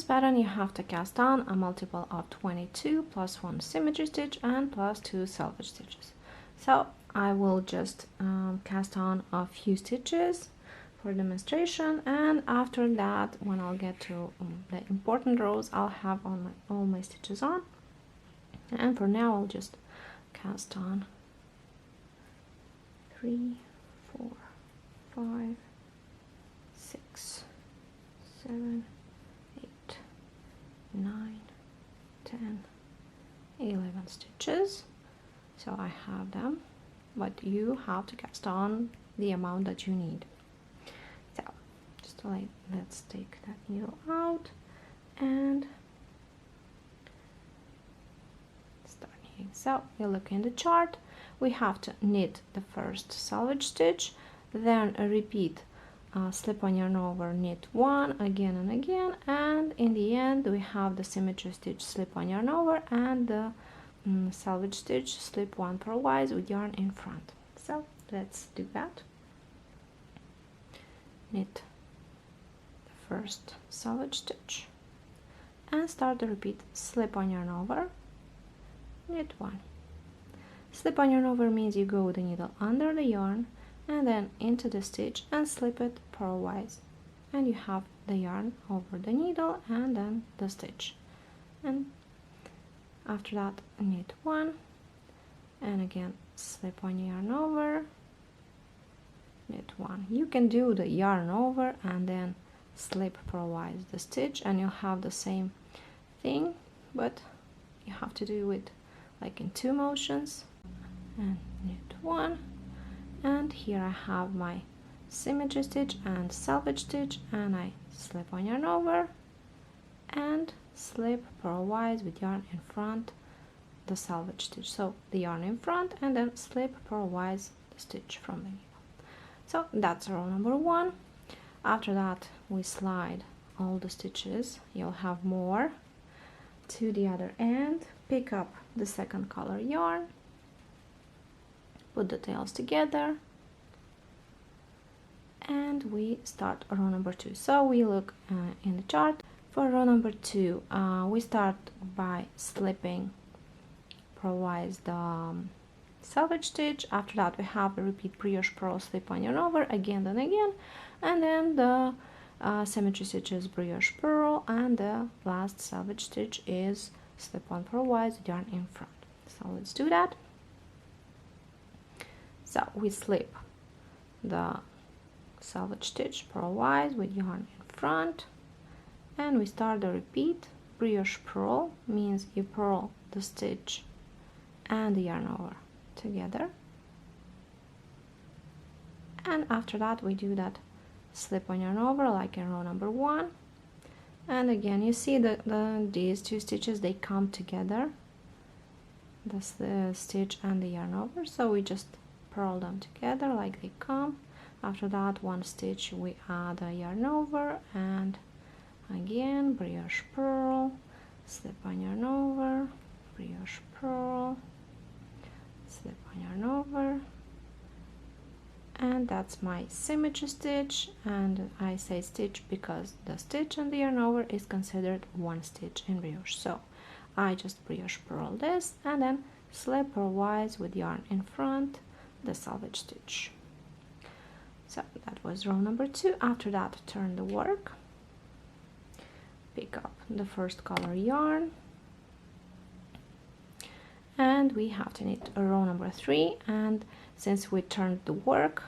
pattern you have to cast on a multiple of 22 plus 1 symmetry stitch and plus 2 selvage stitches. So I will just cast on a few stitches for demonstration, and after that, when I'll get to the important rows, I'll have all my stitches on. And for now, I'll just cast on 3, 4, 5, 6, 7, 8, 9, 10, 11 stitches. So I have them, but you have to cast on the amount that you need. So just let's take that needle out and start knitting. So you look in the chart, we have to knit the first selvage stitch, then repeat slip on yarn over, knit 1 again and again, and in the end we have the symmetry stitch, slip on yarn over, and the selvage stitch, slip 1 purlwise with yarn in front. So let's do that. Knit the first selvage stitch and start to repeat slip on yarn over, knit 1. Slip on yarn over means you go with the needle under the yarn and then into the stitch and slip it purlwise, and you have the yarn over the needle and then the stitch, and after that knit 1 and again slip on yarn over, knit 1. You can do the yarn over and then slip purlwise the stitch and you'll have the same thing, but you have to do it like in 2 motions, and knit 1, and here I have my symmetry stitch and selvage stitch, and I slip on yarn over and slip purlwise with yarn in front the selvage stitch, so the yarn in front and then slip purlwise the stitch from the needle. So that's row number 1. After that we slide all the stitches, you'll have more to the other end, pick up the second color yarn, put the tails together, and we start row number 2. So we look in the chart. For row number 2, we start by slipping purlwise the selvage stitch. After that we have a repeat brioche purl, slip on yarn over again and again, and then the symmetry stitch is brioche purl, and the last selvage stitch is slip on purlwise with yarn in front. So let's do that. So we slip the selvage stitch purlwise with yarn in front, and we start the repeat. Brioche purl means you purl the stitch and the yarn over together, and after that we do that slip on yarn over like in row number 1, and again you see these 2 stitches, they come together, the stitch and the yarn over, so we just purl them together like they come. After that 1 stitch we add a yarn over, and again brioche purl, slip on yarn over, brioche purl, slip on yarn over, and that's my symmetry stitch. And I say stitch because the stitch and the yarn over is considered 1 stitch in brioche, so I just brioche purl this and then slip purlwise with yarn in front the selvage stitch. So that was row number 2. After that, turn the work, pick up the first color yarn, and we have to knit row number 3. And since we turned the work,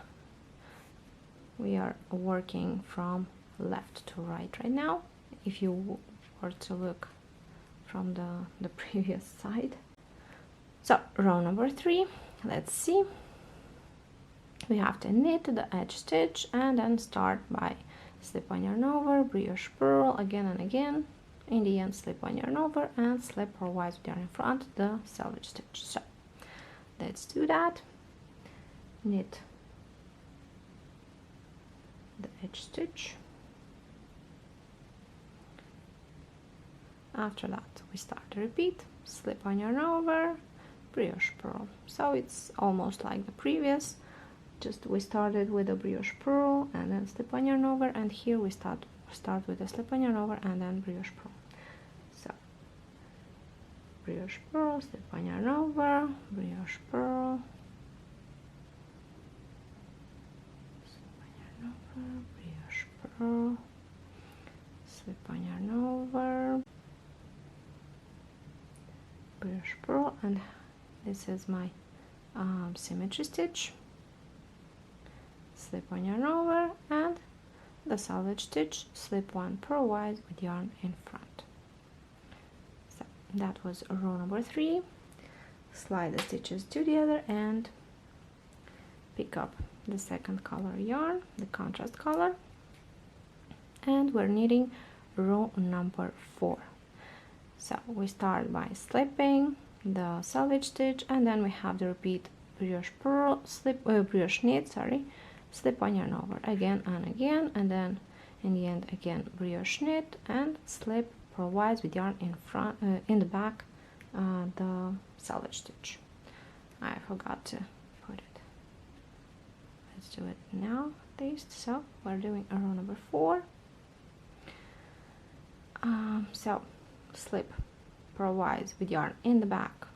we are working from left to right now, if you were to look from the previous side. So row number 3, let's see. We have to knit the edge stitch and then start by slip on yarn over, brioche purl again and again, in the end slip on yarn over and slip purlwise with yarn in front the selvage stitch. So let's do that. Knit the edge stitch. After that we start to repeat, slip on yarn over, brioche purl. So it's almost like the previous, just we started with a brioche purl and then slip on yarn over, and here we start start with a slip-on yarn over and then brioche purl. So brioche purl, slip-on yarn over, brioche purl, slip-on yarn over, brioche purl, slip-on yarn over, brioche purl, and this is my symmetry stitch, slip-on yarn over, and the salvage stitch, slip one purlwise with yarn in front. So that was row number 3. Slide the stitches to the other end, pick up the second color yarn, the contrast color, and we're knitting row number 4. So we start by slipping the salvage stitch, and then we have the repeat brioche purl, brioche knit, slip on yarn over again and again, and then in the end again brioche knit and slip purlwise with yarn in front, in the back, the salvage stitch. I forgot to put it. Let's do it now at least. So we're doing row number 4. So slip purlwise with yarn in the back,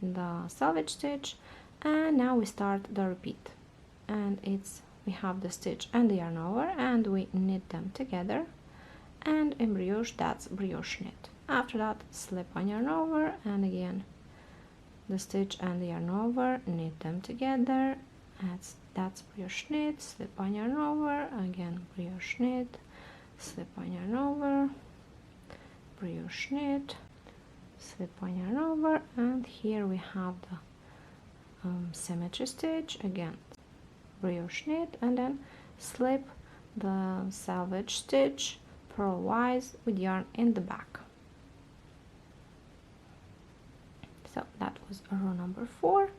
the salvage stitch, and now we start the repeat, and we have the stitch and the yarn over, and we knit them together, and in brioche that's brioche knit. After that, slip on yarn over, and again the stitch and the yarn over, knit them together, that's brioche knit, slip on yarn over, again brioche knit, slip on yarn over, brioche knit, slip on yarn over, and here we have the symmetry stitch, again brioche knit, and then slip the salvage stitch purlwise with yarn in the back. So that was row number 4,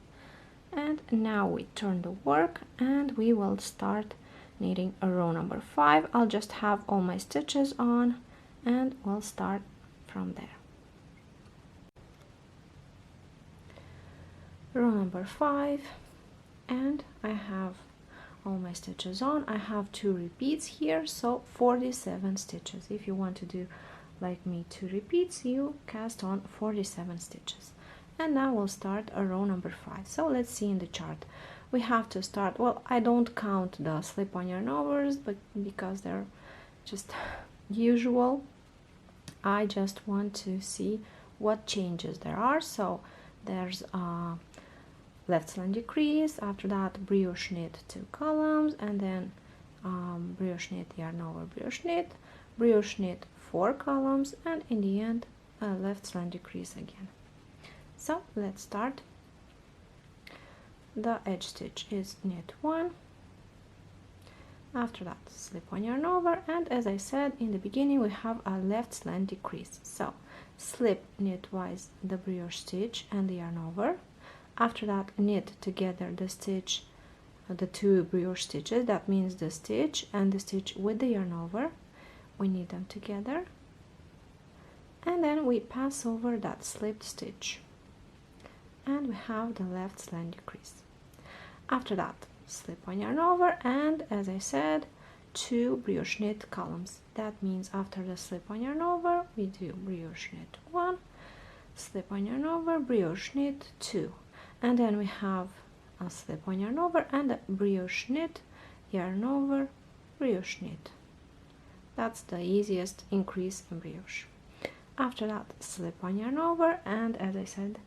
and now we turn the work and we will start knitting row number 5. I'll just have all my stitches on and we'll start from there. Row number 5, and I have all my stitches on. I have 2 repeats here, so 47 stitches. If you want to do like me 2 repeats, you cast on 47 stitches. And now we'll start row number 5. So let's see in the chart. We have to start, well, I don't count the slip on yarn overs, but because they're just usual, I just want to see what changes there are. So there's left slant decrease, after that brioche knit 2 columns, and then brioche knit yarn over, brioche knit 4 columns, and in the end left slant decrease again. So let's start. The edge stitch is knit 1, after that slip on yarn over, and as I said in the beginning, we have a left slant decrease, so slip knitwise the brioche stitch and the yarn over. After that, knit together the stitch, the 2 brioche stitches, that means the stitch and the stitch with the yarn over, we knit them together, and then we pass over that slipped stitch, and we have the left slant decrease. After that, slip on yarn over, and as I said, 2 brioche knit columns, that means after the slip on yarn over, we do brioche knit 1, slip on yarn over, brioche knit 2, and then we have a slip on yarn over and a brioche knit, yarn over, brioche knit. That's the easiest increase in brioche. After that, slip on yarn over, and as I said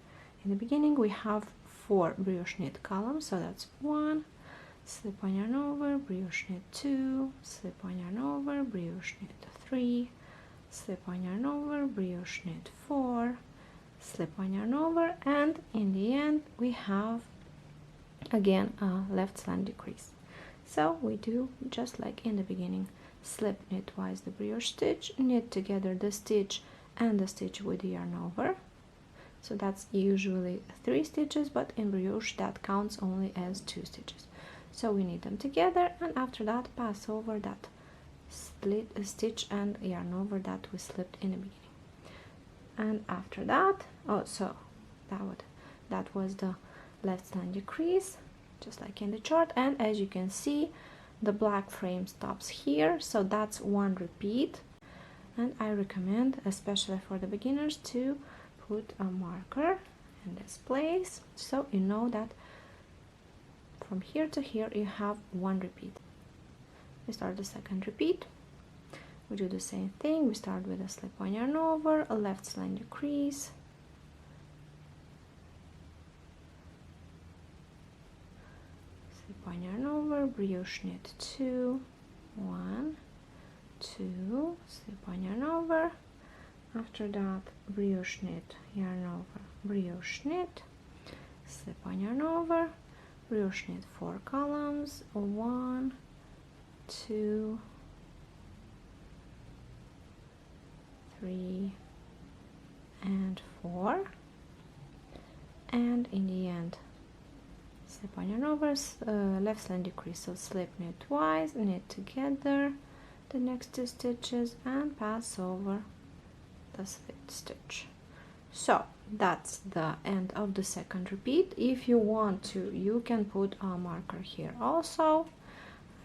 in the beginning, we have 4 brioche knit columns, so that's 1, slip on yarn over, brioche knit 2, slip on yarn over, brioche knit 3, slip on yarn over, brioche knit 4, slip on yarn over, and in the end we have again a left slant decrease. So we do just like in the beginning, slip knitwise the brioche stitch, knit together the stitch and the stitch with the yarn over, so that's usually 3 stitches, but in brioche that counts only as 2 stitches, so we knit them together, and after that pass over that split stitch and yarn over that we slipped in the beginning. And after that, so that was the left slant decrease, just like in the chart, and as you can see, the black frame stops here, so that's one repeat. And I recommend, especially for the beginners, to put a marker in this place, so you know that from here to here you have one repeat. We start the second repeat. We do the same thing. We start with a slip-on yarn over, a left slant decrease, slip-on yarn over, brioche knit 2, 1, 2, slip-on yarn over. After that, brioche knit, yarn over, brioche knit, slip-on yarn over, brioche knit 4 columns, 1, 2, 3, and 4, and in the end slip on yarn over, left slant decrease, so slip knit twice, knit together the next 2 stitches and pass over the slipped stitch. So that's the end of the second repeat. If you want to, you can put a marker here also.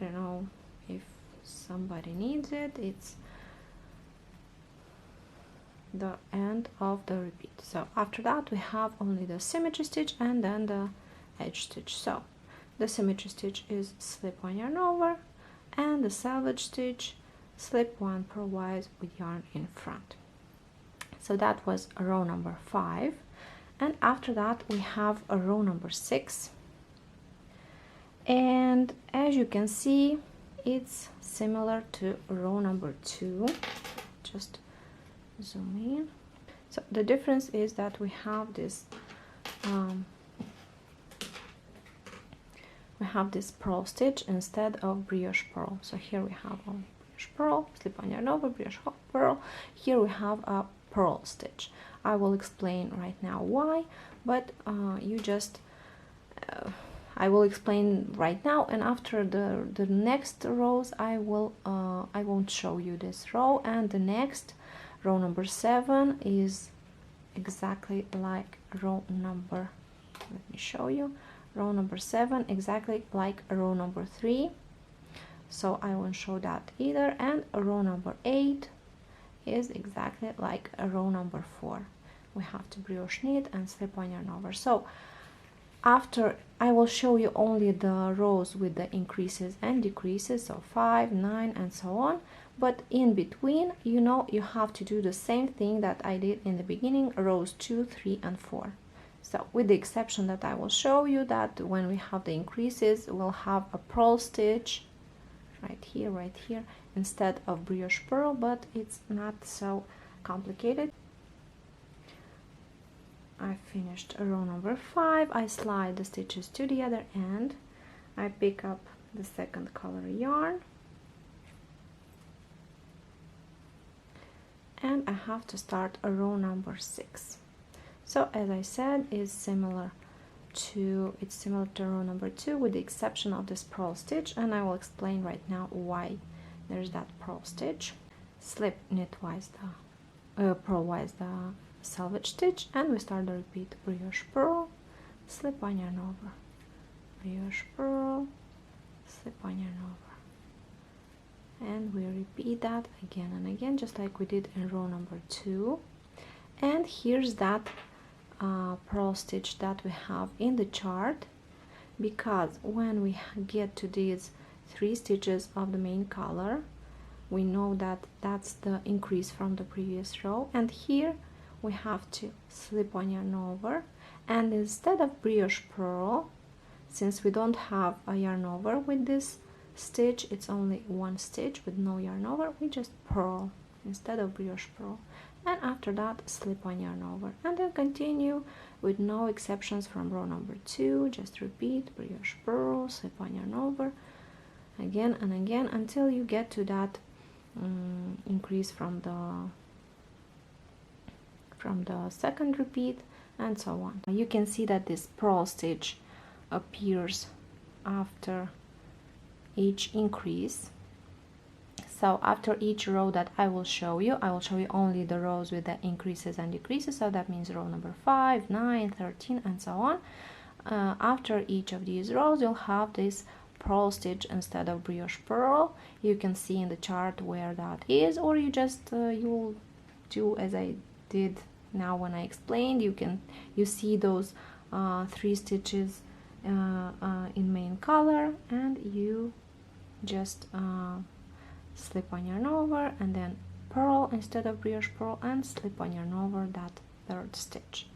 I don't know if somebody needs it. It's the end of the repeat. So after that we have only the symmetry stitch and then the edge stitch. So the symmetry stitch is slip one yarn over, and the selvage stitch slip 1 purlwise with yarn in front. So that was row number 5, and after that we have a row number 6, and as you can see it's similar to row number 2. Just zoom in. So the difference is that we have this purl stitch instead of brioche purl. So here we have a brioche purl, slip on yarn over, brioche purl. Here we have a purl stitch. I will explain right now why, but I will explain right now, and after the next rows I won't show you this row, and the next row number 7 is exactly like row number, let me show you, row number 7 exactly like row number 3, so I won't show that either. And row number 8 is exactly like row number 4. We have to brioche knit and slip on yarn over. So after, I will show you only the rows with the increases and decreases, so 5, 9 and so on, but in between, you know, you have to do the same thing that I did in the beginning, rows 2, 3 and 4. So with the exception that I will show you that when we have the increases, we'll have a purl stitch right here instead of brioche purl, but it's not so complicated. I finished row number 5. I slide the stitches to the other end. I pick up the second color yarn, and I have to start a row number 6. So as I said, it's similar to row number 2 with the exception of this purl stitch, and I will explain right now why there's that purl stitch. Slip knitwise the purlwise the selvage stitch, and we start the repeat brioche purl, slip one yarn over, brioche purl, slip one yarn over, and we repeat that again and again, just like we did in row number 2. And here's that purl stitch that we have in the chart, because when we get to these 3 stitches of the main color, we know that that's the increase from the previous row, and here we have to slip one yarn over, and instead of brioche purl, since we don't have a yarn over with this stitch, it's only 1 stitch with no yarn over, we just purl instead of brioche purl, and after that slip one yarn over, and then continue with no exceptions from row number 2. Just repeat brioche purl, slip one yarn over again and again until you get to that increase from the second repeat, and so on. You can see that this purl stitch appears after each increase. So after each row that I will show you only the rows with the increases and decreases, so that means row number 5, 9, 13 and so on. After each of these rows you'll have this purl stitch instead of brioche purl. You can see in the chart where that is, or you just you'll do as I did now when I explained. You see those 3 stitches in main color, and you just slip on yarn over and then purl instead of brioche purl and slip on yarn over that 3rd stitch.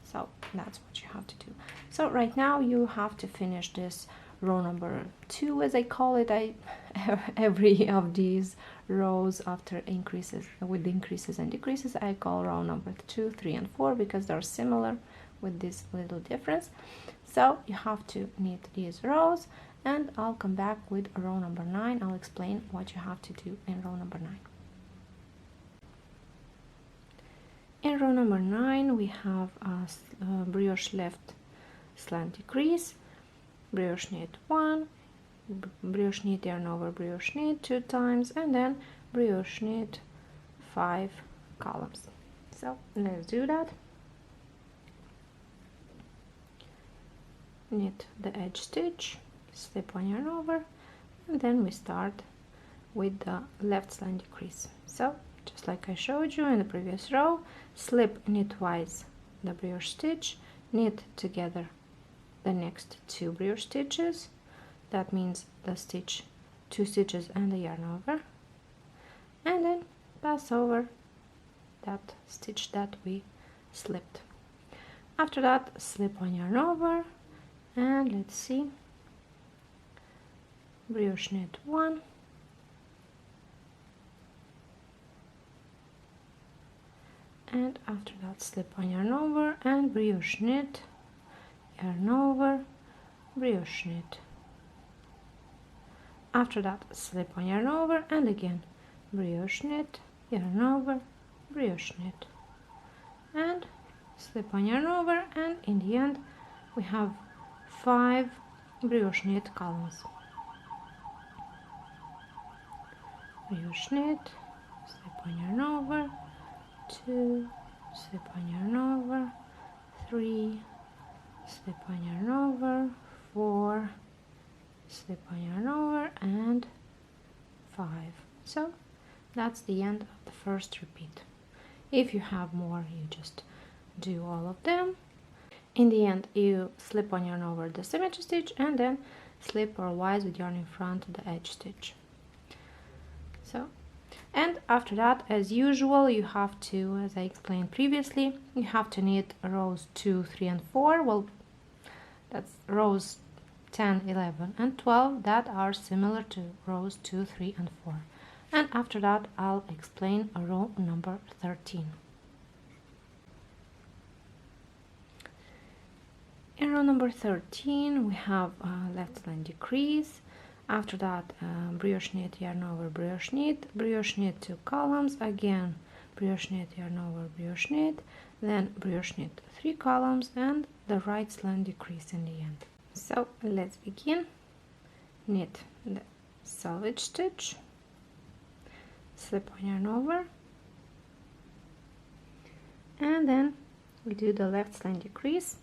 So that's what you have to do. So right now you have to finish this row number 2, as I call it. Every of these rows after increases, with increases and decreases, I call row number 2, 3 and 4 because they're similar with this little difference. So you have to knit these rows, and I'll come back with row number 9. I'll explain what you have to do in row number 9. In row number 9 we have a brioche left slant decrease, brioche knit 1, brioche knit yarn over brioche knit 2 times, and then brioche knit 5 columns. So let's do that. Knit the edge stitch, slip one yarn over, and then we start with the left slant decrease. So just like I showed you in the previous row, slip knit twice the brioche stitch, knit together the next 2 brioche stitches, that means the stitch, 2 stitches and the yarn over, and then pass over that stitch that we slipped. After that, slip one yarn over, and let's see, brioche knit 1, and after that slip one yarn over and brioche knit, yarn over, brioche knit. After that slip one yarn over and again brioche knit, yarn over, brioche knit, and slip one yarn over, and in the end we have 5 brioche knit columns. Brioche knit, slip one yarn over, 2, slip one yarn over, 3, slip one yarn over, 4, slip one yarn over, and 5. So that's the end of the first repeat. If you have more, you just do all of them. In the end, you slip one yarn over the symmetry stitch and then slip purlwise with yarn in front the edge stitch. So, and after that, as usual, you have to, as I explained previously, you have to knit rows 2, 3 and 4. Well, that's rows 10, 11 and 12 that are similar to rows 2, 3 and 4. And after that, I'll explain row number 13. In row number 13, we have left slant decrease. After that, brioche knit, yarn over, brioche knit 2 columns, again brioche knit, yarn over, brioche knit, then brioche knit 3 columns, and the right slant decrease in the end. So let's begin. Knit the selvage stitch, slip one yarn over, and then we do the left slant decrease.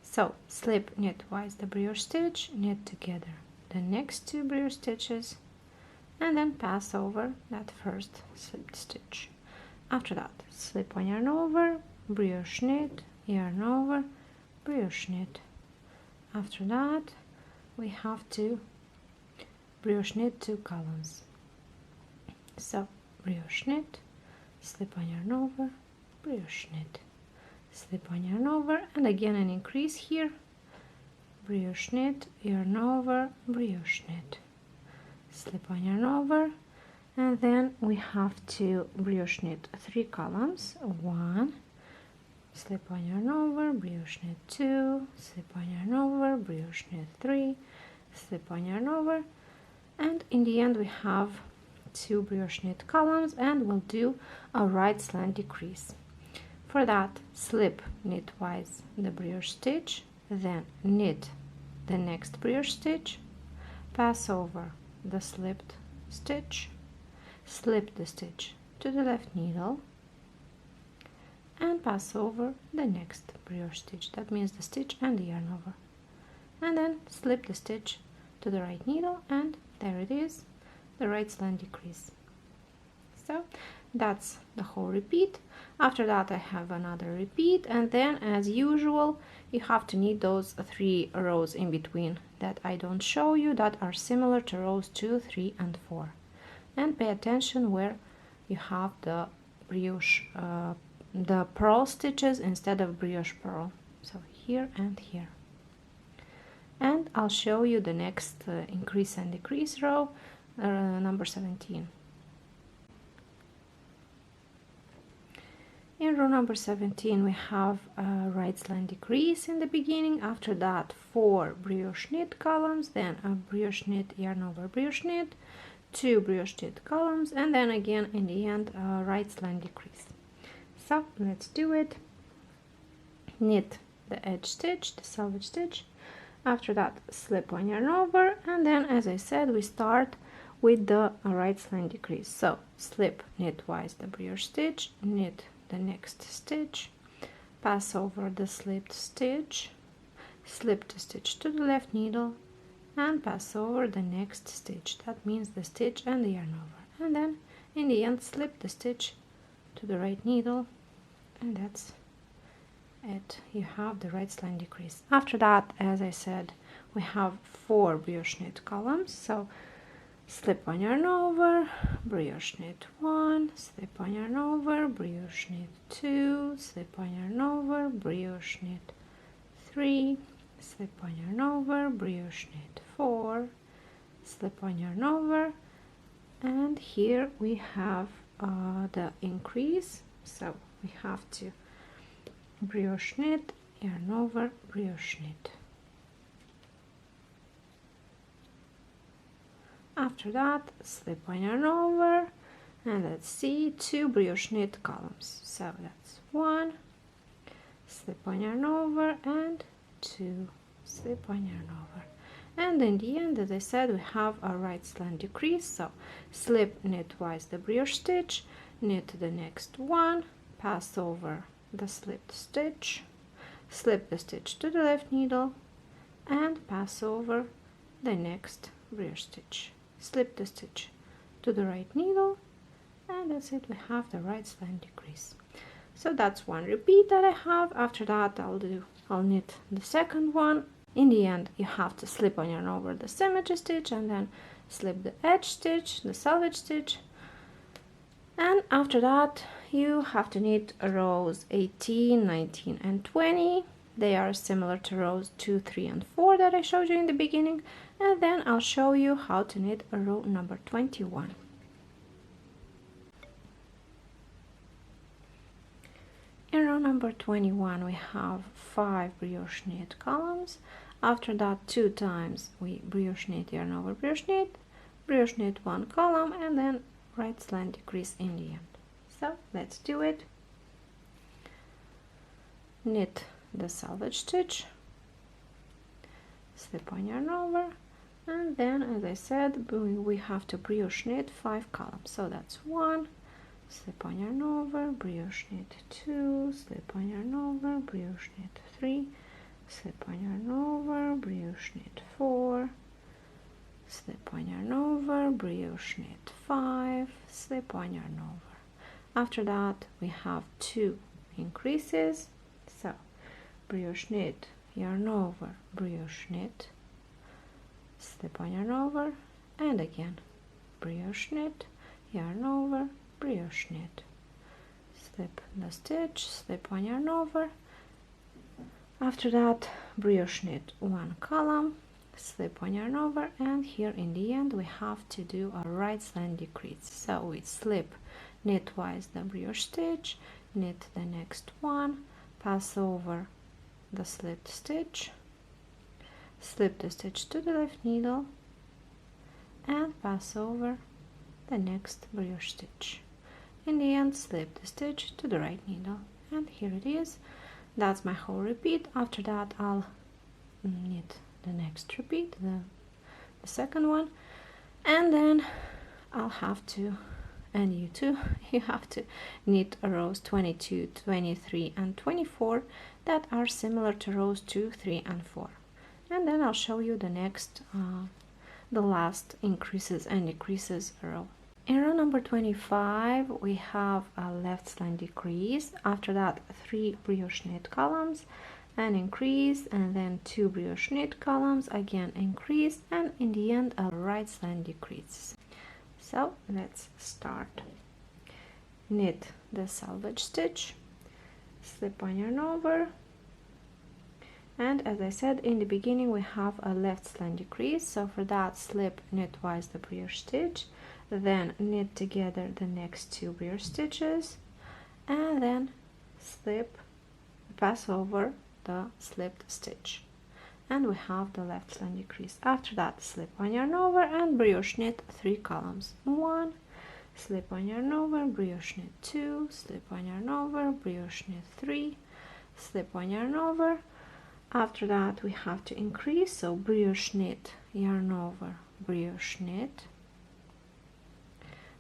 So slip knit twice the brioche stitch, knit together the next 2 brioche stitches, and then pass over that first slipped stitch. After that, slip one yarn over, brioche knit, yarn over, brioche knit. After that, we have to brioche knit 2 columns. So brioche knit, slip one yarn over, brioche knit, slip one yarn over, and again an increase here, brioche knit, yarn over, brioche knit, slip one yarn over, and then we have to brioche knit 3 columns, 1, slip one yarn over, brioche knit 2, slip one yarn over, brioche knit 3, slip one yarn over, and in the end we have 2 brioche knit columns, and we'll do a right slant decrease. For that, slip knit twice the brioche stitch, then knit the next brioche stitch, pass over the slipped stitch, slip the stitch to the left needle, and pass over the next brioche stitch, that means the stitch and the yarn over, and then slip the stitch to the right needle, and there it is, the right slant decrease. So that's the whole repeat. After that I have another repeat, and then as usual you have to knit those 3 rows in between that I don't show you, that are similar to rows 2, 3 and 4. And pay attention where you have the brioche, the purl stitches instead of brioche purl. So here and here. And I'll show you the next increase and decrease row, number 17. In row number 17 we have a right slant decrease in the beginning, after that 4 brioche knit columns, then a brioche knit yarn over brioche knit, 2 brioche knit columns, and then again in the end a right slant decrease. So let's do it. Knit the edge stitch, the selvage stitch, after that slip one yarn over, and then as I said we start with the right slant decrease. So slip knitwise the brioche stitch, knit the next stitch, pass over the slipped stitch, slip the stitch to the left needle, and pass over the next stitch, that means the stitch and the yarn over, and then in the end slip the stitch to the right needle, and that's it. You have the right slant decrease. After that, as I said, we have 4 brioche knit columns, so slip one yarn over, brioche knit 1, slip one yarn over, brioche knit 2, slip one yarn over, brioche knit 3, slip one yarn over, brioche knit 4, slip one yarn over, and here we have the increase, so we have to brioche knit, yarn over, brioche knit. After that, slip one yarn over, and let's see, 2 brioche knit columns. So that's 1, slip one yarn over, and 2, slip one yarn over. And in the end, as I said, we have a right slant decrease. So slip knitwise the brioche stitch, knit the next one, pass over the slipped stitch, slip the stitch to the left needle, and pass over the next brioche stitch. Slip the stitch to the right needle, and that's it, we have the right slant decrease. So that's one repeat that I have. After that I'll knit the second one. In the end you have to slip on yarn over the symmetry stitch, and then slip the edge stitch, the selvage stitch, and after that you have to knit rows 18, 19 and 20. They are similar to rows 2, 3 and 4 that I showed you in the beginning, and then I'll show you how to knit a row number 21. In row number 21 we have 5 brioche knit columns. After that 2 times we brioche knit, yarn over brioche knit 1 column, and then right slant decrease in the end. So let's do it. Knit the selvage stitch, slip one yarn over, and then as I said we have to brioche knit 5 columns. So that's 1, slip one yarn over, brioche knit 2, slip one yarn over, brioche knit 3, slip one yarn over, brioche knit 4, slip one yarn over, brioche knit 5, slip one yarn over. After that we have 2 increases, so brioche knit, yarn over, brioche knit, slip one yarn over, and again brioche knit, yarn over, brioche knit, slip the stitch, slip one yarn over. After that brioche knit 1 column, slip one yarn over, and here in the end we have to do a right slant decrease. So we slip knitwise the brioche stitch, knit the next one, pass over the slipped stitch, slip the stitch to the left needle, and pass over the next brioche stitch. In the end slip the stitch to the right needle, and here it is. That's my whole repeat. After that I'll knit the next repeat, the second one, and then I'll have to, and you too, you have to knit rows 22, 23 and 24 that are similar to rows 2, 3 and 4, and then I'll show you the next the last increases and decreases row. In row number 25 we have a left slant decrease, after that 3 brioche knit columns, an increase, and then 2 brioche knit columns, again increase, and in the end a right slant decrease. So let's start. Knit the selvage stitch, slip on yarn over, and as I said in the beginning we have a left slant decrease, so for that slip knit twice the brioche stitch, then knit together the next 2 brioche stitches, and then slip, pass over the slipped stitch, and we have the left slant decrease. After that slip on yarn over and brioche knit 3 columns, 1, slip on yarn over, brioche knit 2, slip on yarn over, brioche knit 3, slip on yarn over. After that we have to increase, so brioche knit, yarn over, brioche knit,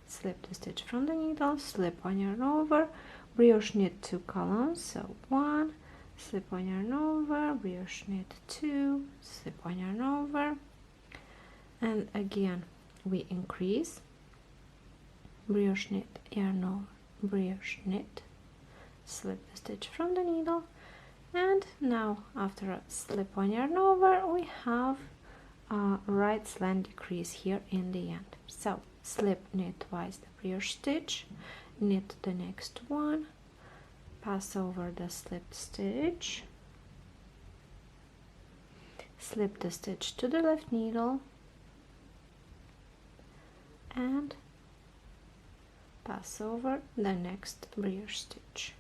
slip the stitch from the needle, slip on yarn over, brioche knit 2 columns, so 1, slip on yarn over, brioche knit 2, slip on yarn over, and again we increase, brioche knit, yarn over, brioche knit, slip the stitch from the needle, and now after a slip on yarn over we have a right slant decrease here in the end. So slip knit twice the brioche stitch, knit the next one, pass over the slipped stitch, slip the stitch to the left needle, and pass over the next brioche stitch,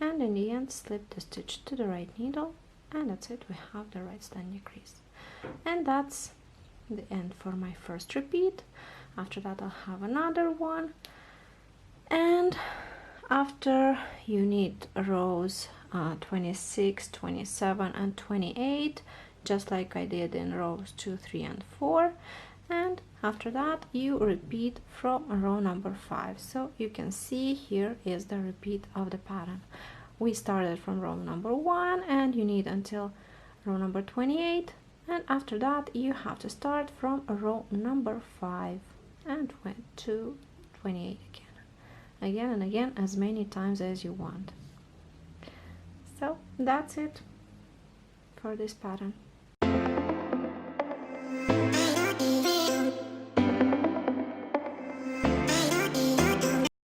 and in the end slip the stitch to the right needle, and that's it, we have the right slant decrease. And that's the end for my first repeat. After that I'll have another one, and after you knit rows 26, 27 and 28, just like I did in rows 2, 3 and 4, and after that you repeat from row number 5. So you can see here is the repeat of the pattern. We started from row number 1 and you knit until row number 28, and after that you have to start from row number 5 and went to 28 again and again, as many times as you want. So that's it for this pattern.